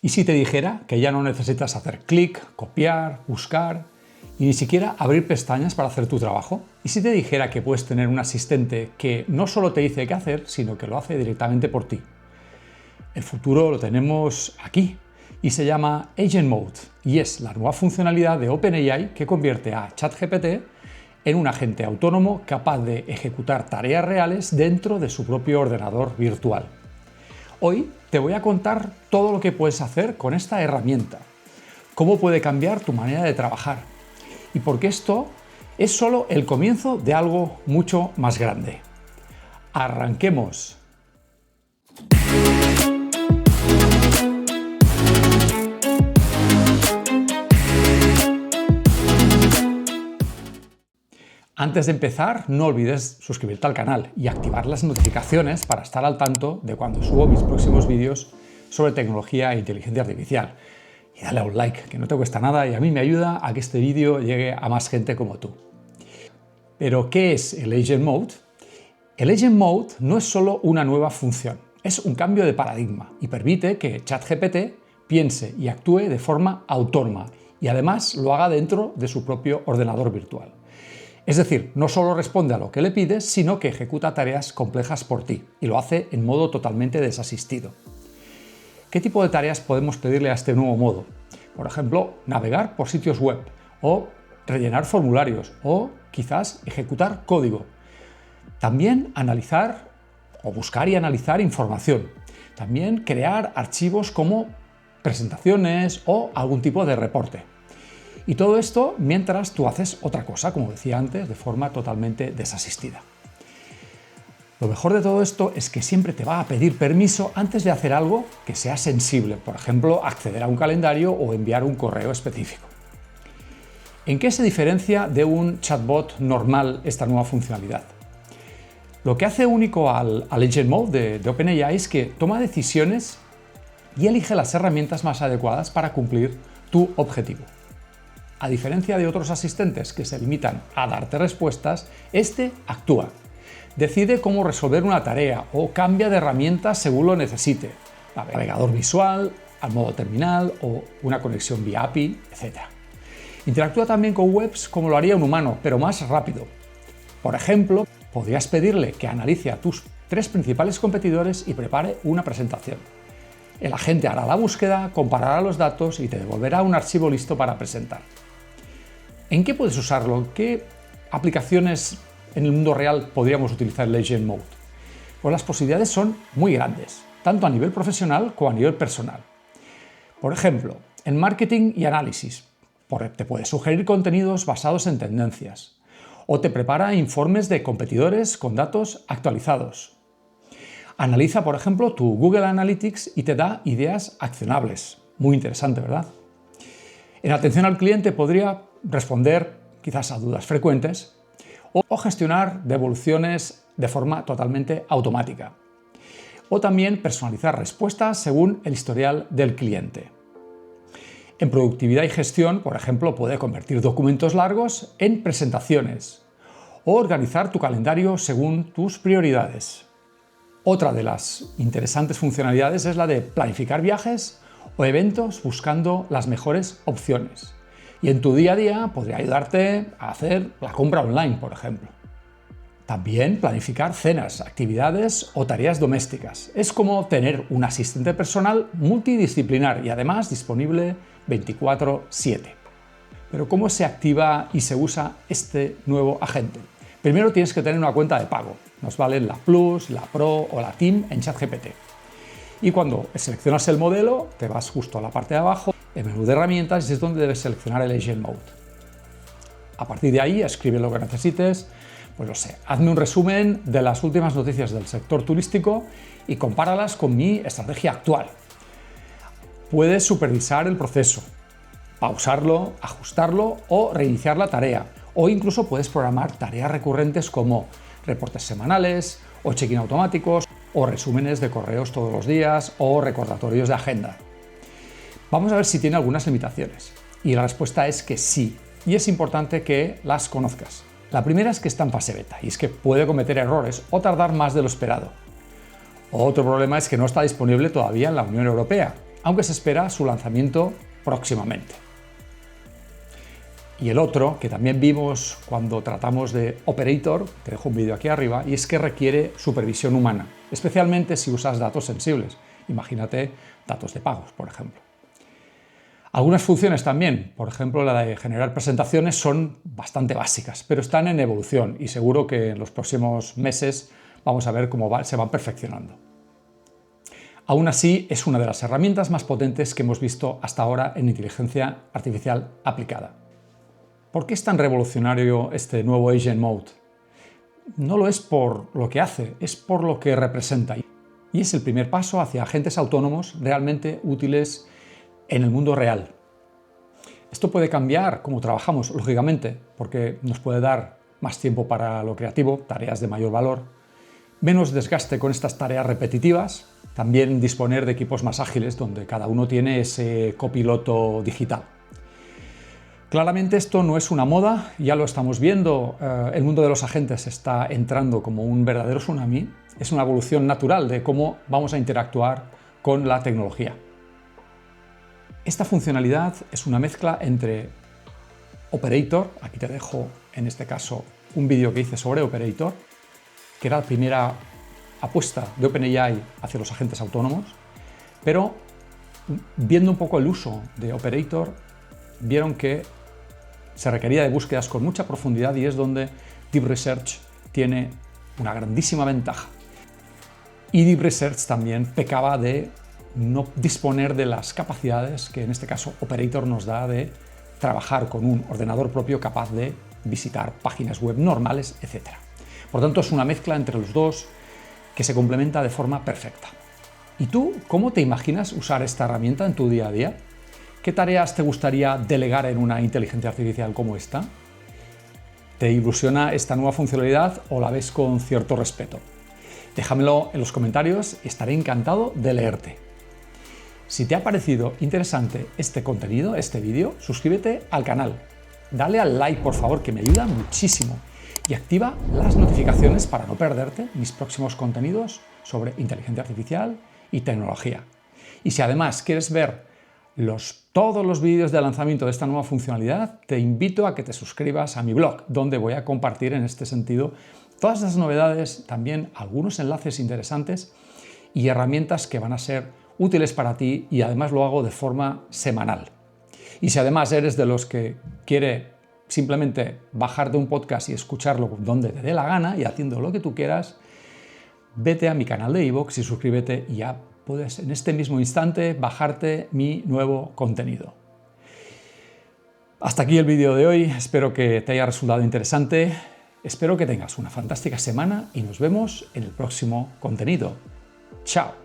¿Y si te dijera que ya no necesitas hacer clic, copiar, buscar y ni siquiera abrir pestañas para hacer tu trabajo? ¿Y si te dijera que puedes tener un asistente que no solo te dice qué hacer, sino que lo hace directamente por ti? El futuro lo tenemos aquí y se llama Agent Mode y es la nueva funcionalidad de OpenAI que convierte a ChatGPT en un agente autónomo capaz de ejecutar tareas reales dentro de su propio ordenador virtual. Hoy te voy a contar todo lo que puedes hacer con esta herramienta, cómo puede cambiar tu manera de trabajar y por qué esto es solo el comienzo de algo mucho más grande. ¡Arranquemos! Antes de empezar, no olvides suscribirte al canal y activar las notificaciones para estar al tanto de cuando subo mis próximos vídeos sobre tecnología e inteligencia artificial. Y dale a un like, que no te cuesta nada y a mí me ayuda a que este vídeo llegue a más gente como tú. Pero, ¿qué es el Agent Mode? El Agent Mode no es solo una nueva función, es un cambio de paradigma y permite que ChatGPT piense y actúe de forma autónoma y además lo haga dentro de su propio ordenador virtual. Es decir, no solo responde a lo que le pides, sino que ejecuta tareas complejas por ti y lo hace en modo totalmente desasistido. ¿Qué tipo de tareas podemos pedirle a este nuevo modo? Por ejemplo, navegar por sitios web o rellenar formularios o quizás ejecutar código. También analizar o buscar y analizar información. También crear archivos como presentaciones o algún tipo de reporte. Y todo esto mientras tú haces otra cosa, como decía antes, de forma totalmente desasistida. Lo mejor de todo esto es que siempre te va a pedir permiso antes de hacer algo que sea sensible, por ejemplo, acceder a un calendario o enviar un correo específico. ¿En qué se diferencia de un chatbot normal esta nueva funcionalidad? Lo que hace único al Agent Mode de OpenAI es que toma decisiones y elige las herramientas más adecuadas para cumplir tu objetivo. A diferencia de otros asistentes que se limitan a darte respuestas, este actúa. Decide cómo resolver una tarea o cambia de herramienta según lo necesite. Navegador visual, al modo terminal o una conexión vía API, etc. Interactúa también con webs como lo haría un humano, pero más rápido. Por ejemplo, podrías pedirle que analice a tus 3 principales competidores y prepare una presentación. El agente hará la búsqueda, comparará los datos y te devolverá un archivo listo para presentar. ¿En qué puedes usarlo? ¿En qué aplicaciones en el mundo real podríamos utilizar el Agent Mode? Pues las posibilidades son muy grandes, tanto a nivel profesional como a nivel personal. Por ejemplo, en marketing y análisis, te puede sugerir contenidos basados en tendencias, o te prepara informes de competidores con datos actualizados. Analiza, por ejemplo, tu Google Analytics y te da ideas accionables. Muy interesante, ¿verdad? En atención al cliente podría responder quizás a dudas frecuentes o gestionar devoluciones de forma totalmente automática. O también personalizar respuestas según el historial del cliente. En productividad y gestión, por ejemplo, puede convertir documentos largos en presentaciones o organizar tu calendario según tus prioridades. Otra de las interesantes funcionalidades es la de planificar viajes o eventos buscando las mejores opciones. Y en tu día a día podría ayudarte a hacer la compra online, por ejemplo. También planificar cenas, actividades o tareas domésticas. Es como tener un asistente personal multidisciplinar y además disponible 24/7. Pero ¿cómo se activa y se usa este nuevo agente? Primero tienes que tener una cuenta de pago. Nos valen la Plus, la Pro o la Team en ChatGPT. Y cuando seleccionas el modelo, te vas justo a la parte de abajo, el menú de herramientas, y es donde debes seleccionar el Agent Mode. A partir de ahí, escribe lo que necesites, pues no sé, hazme un resumen de las últimas noticias del sector turístico y compáralas con mi estrategia actual. Puedes supervisar el proceso, pausarlo, ajustarlo o reiniciar la tarea, o incluso puedes programar tareas recurrentes como reportes semanales o check-in automáticos o resúmenes de correos todos los días o recordatorios de agenda. Vamos a ver si tiene algunas limitaciones. Y la respuesta es que sí, y es importante que las conozcas. La primera es que está en fase beta, y es que puede cometer errores o tardar más de lo esperado. Otro problema es que no está disponible todavía en la Unión Europea, aunque se espera su lanzamiento próximamente. Y el otro, que también vimos cuando tratamos de Operator, te dejo un vídeo aquí arriba, y es que requiere supervisión humana, especialmente si usas datos sensibles. Imagínate datos de pagos, por ejemplo. Algunas funciones también, por ejemplo la de generar presentaciones, son bastante básicas, pero están en evolución y seguro que en los próximos meses vamos a ver cómo se van perfeccionando. Aún así, es una de las herramientas más potentes que hemos visto hasta ahora en inteligencia artificial aplicada. ¿Por qué es tan revolucionario este nuevo Agent Mode? No lo es por lo que hace, es por lo que representa. Y es el primer paso hacia agentes autónomos realmente útiles en el mundo real. Esto puede cambiar cómo trabajamos, lógicamente, porque nos puede dar más tiempo para lo creativo, tareas de mayor valor, menos desgaste con estas tareas repetitivas, también disponer de equipos más ágiles donde cada uno tiene ese copiloto digital. Claramente esto no es una moda, ya lo estamos viendo, el mundo de los agentes está entrando como un verdadero tsunami, es una evolución natural de cómo vamos a interactuar con la tecnología. Esta funcionalidad es una mezcla entre Operator, aquí te dejo en este caso un vídeo que hice sobre Operator, que era la primera apuesta de OpenAI hacia los agentes autónomos, pero viendo un poco el uso de Operator, vieron que se requería de búsquedas con mucha profundidad y es donde Deep Research tiene una grandísima ventaja. Y Deep Research también pecaba de no disponer de las capacidades que en este caso Operator nos da de trabajar con un ordenador propio capaz de visitar páginas web normales, etc. Por tanto, es una mezcla entre los dos que se complementa de forma perfecta. ¿Y tú cómo te imaginas usar esta herramienta en tu día a día? ¿Qué tareas te gustaría delegar en una inteligencia artificial como esta? ¿Te ilusiona esta nueva funcionalidad o la ves con cierto respeto? Déjamelo en los comentarios y estaré encantado de leerte. Si te ha parecido interesante este contenido, este vídeo, suscríbete al canal. Dale al like, por favor, que me ayuda muchísimo. Y activa las notificaciones para no perderte mis próximos contenidos sobre inteligencia artificial y tecnología. Y si además quieres ver todos los vídeos de lanzamiento de esta nueva funcionalidad, te invito a que te suscribas a mi blog, donde voy a compartir en este sentido todas las novedades, también algunos enlaces interesantes y herramientas que van a ser útiles para ti, y además lo hago de forma semanal. Y si además eres de los que quiere simplemente bajar de un podcast y escucharlo donde te dé la gana y haciendo lo que tú quieras, vete a mi canal de iVoox y suscríbete y ya puedes en este mismo instante bajarte mi nuevo contenido. Hasta aquí el vídeo de hoy, espero que te haya resultado interesante, espero que tengas una fantástica semana y nos vemos en el próximo contenido. ¡Chao!